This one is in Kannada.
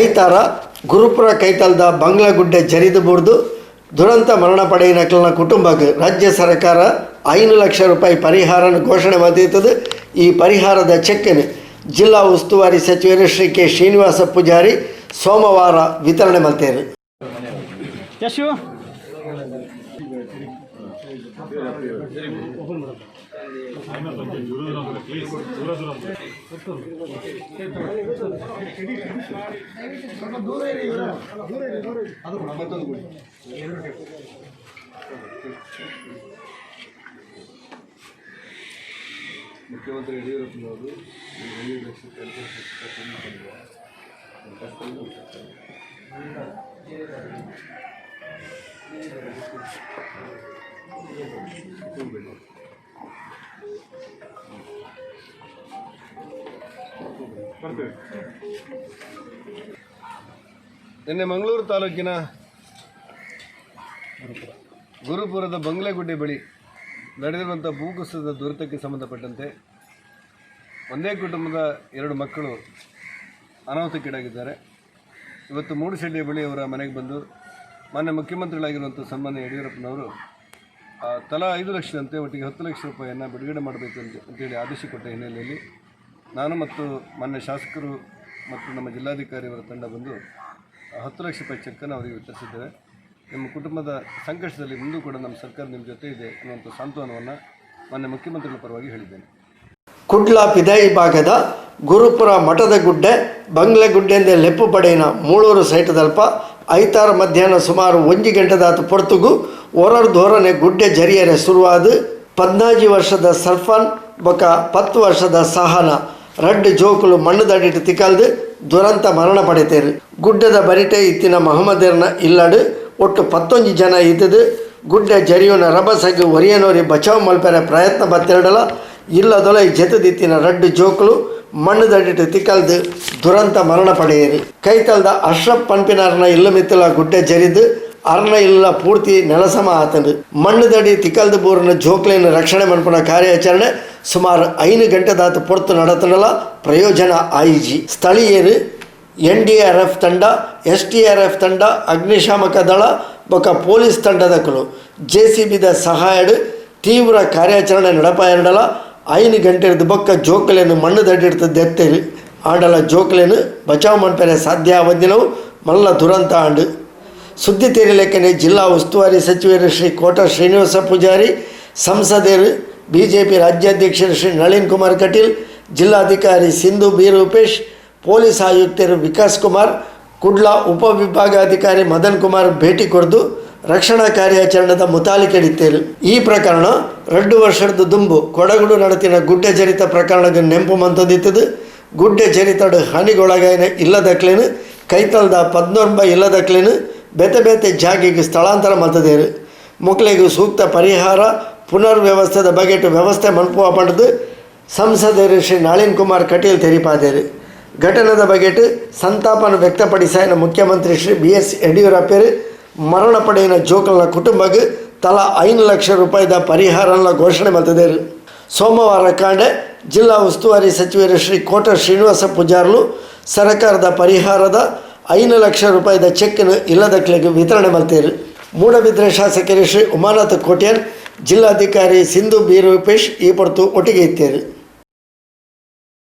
ಐತಾರ ಗುರುಪುರ ಕೈತಲ್ದ ಬಂಗ್ಲಾಗುಡ್ಡೆ ಜರಿದು ಬುರ್ದು ದುರಂತ ಮರಣ ಪಡೆಯ ನಕಲನ ಕುಟುಂಬಕ್ಕೆ ರಾಜ್ಯ ಸರ್ಕಾರ 5 ಲಕ್ಷ ರೂಪಾಯಿ ಪರಿಹಾರ ಘೋಷಣೆ ಮಾಡಿರುತ್ತದೆ. ಈ ಪರಿಹಾರದ ಚೆಕ್ ಜಿಲ್ಲಾ ಉಸ್ತುವಾರಿ ಸಚಿವರು ಶ್ರೀ ಕೆ ಶ್ರೀನಿವಾಸ ಪೂಜಾರಿ ಸೋಮವಾರ ವಿತರಣೆ ಮಾಡ್ತಾರೆ. ಮುಖ್ಯಮಂತ್ರಿ ಯಡಿಯೂರಪ್ಪನವರು ನಿನ್ನೆ ಮಂಗಳೂರು ತಾಲೂಕಿನ ಗುರುಪುರದ ಬಂಗ್ಲೆಗುಡ್ಡೆ ಬಳಿ ನಡೆದಿರುವಂಥ ಭೂಕುಸಿತದ ದುರಿತಕ್ಕೆ ಸಂಬಂಧಪಟ್ಟಂತೆ ಒಂದೇ ಕುಟುಂಬದ 2 ಮಕ್ಕಳು ಅನಾಹುತಕ್ಕೀಡಾಗಿದ್ದಾರೆ. ಇವತ್ತು ಮೂಡುಶೆಡ್ಡಿಯ ಬಳಿ ಅವರ ಮನೆಗೆ ಬಂದು ಮಾನ್ಯ ಮುಖ್ಯಮಂತ್ರಿಗಳಾಗಿರುವಂಥ ಸನ್ಮಾನ್ಯ ಯಡಿಯೂರಪ್ಪನವರು ತಲಾ 5 ಲಕ್ಷದಂತೆ ಒಟ್ಟಿಗೆ 10 ಲಕ್ಷ ರೂಪಾಯಿಯನ್ನು ಬಿಡುಗಡೆ ಮಾಡಬೇಕು ಅಂತೇಳಿ ಆದೇಶ ಕೊಟ್ಟ ಹಿನ್ನೆಲೆಯಲ್ಲಿ ನಾನು ಮತ್ತು ಮಾನ್ಯ ಶಾಸಕರು ಮತ್ತು ನಮ್ಮ ಜಿಲ್ಲಾಧಿಕಾರಿ ಅವರ ತಂಡ ಬಂದು 10 ಲಕ್ಷ ರೂಪಾಯಿ ಚೆಕ್ಕನ್ನು ಅವರಿಗೆ ವಿತರಿಸಿದ್ದೇವೆ. ನಿಮ್ಮ ಕುಟುಂಬದ ಸಂಕಷ್ಟದಲ್ಲಿ ಮುಂದೂ ಕೂಡ ನಮ್ಮ ಸರ್ಕಾರ ನಿಮ್ಮ ಜೊತೆ ಇದೆ ಅನ್ನುವಂಥ ಸಾಂತ್ವನವನ್ನು ಮಾನ್ಯ ಮುಖ್ಯಮಂತ್ರಿಗಳ ಪರವಾಗಿ ಹೇಳಿದ್ದೇನೆ. ಕುಡ್ಲ ಪಿದಾಯಿ ಭಾಗದ ಗುರುಪುರ ಮಠದ ಗುಡ್ಡೆ ಬಂಗ್ಲೆಗುಡ್ಡೆಂದೇ ಲೆಪ್ಪು ಪಡೆಯಿನ ಮೂಳೂರು ಸೈಟದಲ್ಪ ಐತಾರ ಮಧ್ಯಾಹ್ನ ಸುಮಾರು 1 ಗಂಟೆದಾತ ಪೊರ್ತುಗು ಹೊರಡು ಧೋರಣೆ ಗುಡ್ಡೆ ಜರಿಯರೆ ಶುರುವಾದ 14 ವರ್ಷದ ಸರ್ಫಾನ್ ಬೊಕ 10 ವರ್ಷದ ಸಹನ ರಡ್ಡು ಜೋಕುಲು ಮಣ್ಣು ದಡಿಟ್ಟು ತಿಕ್ಕಲ್ದು ದುರಂತ ಮರಣ ಪಡೆತೇರು. ಗುಡ್ಡದ ಬರಿಟೆ ಇತ್ತಿನ ಮಹಮ್ಮದರ್ನ ಇಲ್ಲಡು ಒಟ್ಟು 11 ಜನ ಇದ್ದದು. ಗುಡ್ಡೆ ಜರಿಯುನ ರಭಸಗಿ ಒರಿಯನೋರಿ ಬಚಾವ್ ಮಲ್ಪೆರೆ ಪ್ರಯತ್ನ ಬತ್ತೆರಡಲ ಇಲ್ಲದೊಲೆ ಜತದಿತ್ತಿನ ರಡ್ಡು ಜೋಕುಲು ಮಣ್ಣು ದಡಿಟ್ಟು ತಿಕ್ಕಲ್ದು ದುರಂತ ಮರಣ ಪಡೆಯರು. ಕೈತಲ್ದ ಅಶ್ರಫ್ ಪಂಪಿನರ್ನ ಇಲ್ಲ ಮಿತ್ತಲ ಗುಡ್ಡೆ ಜರಿದು ಅರ್ನ ಇಲ್ಲ ಪೂರ್ತಿ ನೆಲಸಮ ಆತಂಡು. ಮಣ್ಣು ದಡಿ ತಿಕ್ಕಲ್ದು ಬೋರ್ನ ಜೋಕ್ಲೆಯನ್ನು ರಕ್ಷಣೆ ಮನ್ಪುನ ಕಾರ್ಯಾಚರಣೆ ಸುಮಾರು 5 ಗಂಟೆದಾತ ಪೊರ್ತು ನಡತನಲ ಪ್ರಯೋಜನ ಆಯಿಜಿ. ಸ್ಥಳೀಯರು NDRF ತಂಡ, STRF ತಂಡ, ಅಗ್ನಿಶಾಮಕ ದಳ ಬೊಕ ಪೊಲೀಸ್ ತಂಡದಕಲು JCBದ ಸಹಾಯಡು ತೀವ್ರ ಕಾರ್ಯಾಚರಣೆ ನಡಪಾಯರಡಲ 5 ಗಂಟೆದ ಬೊಕ್ಕ ಜೋಕಲೆಯನ್ನು ಮಣ್ಣು ದಡ್ಡಿಡ್ತದ್ದು ಎತ್ತೇರು ಆಂಡಲ ಜೋಕಲೆಯನ್ನು ಬಚಾವ್ ಮನ್ಪೆರೆ ಸಾಧ್ಯ ಅವಧಿನವು ಮಲ್ಲ ದುರಂತ ಆಂಡು. ಸುದ್ದಿ ತೆರಿಲೆಕ್ಕನೆ ಜಿಲ್ಲಾ ಉಸ್ತುವಾರಿ ಸಚಿವರು ಶ್ರೀ ಕೋಟ ಶ್ರೀನಿವಾಸ ಪೂಜಾರಿ, ಸಂಸದರು BJP ರಾಜ್ಯಾಧ್ಯಕ್ಷರು ಶ್ರೀ ನಳಿನ್ ಕುಮಾರ್ ಕಟೀಲ್, ಜಿಲ್ಲಾಧಿಕಾರಿ ಸಿಂಧು ಬಿ ರೂಪೇಶ್, ಪೊಲೀಸ್ ಆಯುಕ್ತರು ವಿಕಾಸ್ ಕುಮಾರ್, ಕುಡ್ಲ ಉಪವಿಭಾಗಾಧಿಕಾರಿ ಮದನ್ ಕುಮಾರ್ ಭೇಟಿ ಕೊಡ್ದು ರಕ್ಷಣಾ ಕಾರ್ಯಾಚರಣೆದ ಮುತಾಲಿಕೆಡಿತ್ತೇರು. ಈ ಪ್ರಕರಣ 2 ವರ್ಷದ ದುಂಬು ಕೊಡಗುಡು ನಡತಿನ ಗುಡ್ಡೆ ಜರಿತ ಪ್ರಕರಣಕ್ಕೆ ನೆಂಪು ಮಂತದಿತ್ತದು. ಗುಡ್ಡೆ ಜರಿತಡು ಹಾನಿಗೊಳಗಾಯನ ಇಲ್ಲದಕ್ಲೇನು ಕೈತಲ್ದ 14 ಇಲ್ಲದಕ್ಲೇನು ಬೇತೆ ಬೇತೆ ಜಾಗಿಗೆ ಸ್ಥಳಾಂತರ ಮಂತದೇರು. ಮಕ್ಕಳಿಗೂ ಸೂಕ್ತ ಪರಿಹಾರ ಪುನರ್ವ್ಯವಸ್ಥೆದ ಬಗೆಟು ವ್ಯವಸ್ಥೆ ಮನ್ಪುವ ಪಡೆದು ಸಂಸದರು ಶ್ರೀ ನಳಿನ್ ಕುಮಾರ್ ಕಟೀಲ್ ತೆರಿಪಾದೇರು. ಘಟನೆದ ಬಗೆಟು ಸಂತಾಪನ ವ್ಯಕ್ತಪಡಿಸಿದ ಮುಖ್ಯಮಂತ್ರಿ ಶ್ರೀ BS ಯಡಿಯೂರಪ್ಪರು ಮರಣ ಪಡೆಯಿನ ಜೋಕಲ್ನ ಕುಟುಂಬಕ್ಕೆ ತಲಾ 5 ಲಕ್ಷ ರೂಪಾಯಿದ ಪರಿಹಾರನ ಘೋಷಣೆ ಮಾಡಿದರು. ಸೋಮವಾರ ಕಾಂಡೆ ಜಿಲ್ಲಾ ಉಸ್ತುವಾರಿ ಸಚಿವರು ಶ್ರೀ ಕೋಟ ಶ್ರೀನಿವಾಸ ಪೂಜಾರ್ಲು ಸರ್ಕಾರದ ಪರಿಹಾರದ 5 ಲಕ್ಷ ರೂಪಾಯಿದ ಚೆಕ್ನು ಇಲ್ಲದಕ್ಲೆಗೆ ವಿತರಣೆ ಮಾಡ್ತಾರೆ. ಮೂಡಬಿದ್ರೆ ಶಾಸಕರು ಶ್ರೀ ಉಮಾನಾಥ ಕೋಟ್ಯಾನ್, ಜಿಲ್ಲಾಧಿಕಾರಿ ಸಿಂಧು ಬಿ ರೂಪೇಶ್ ಈ ಪೊರ್ತು ಒಟ್ಟಿಗೆ ಇತ್ತೇರು.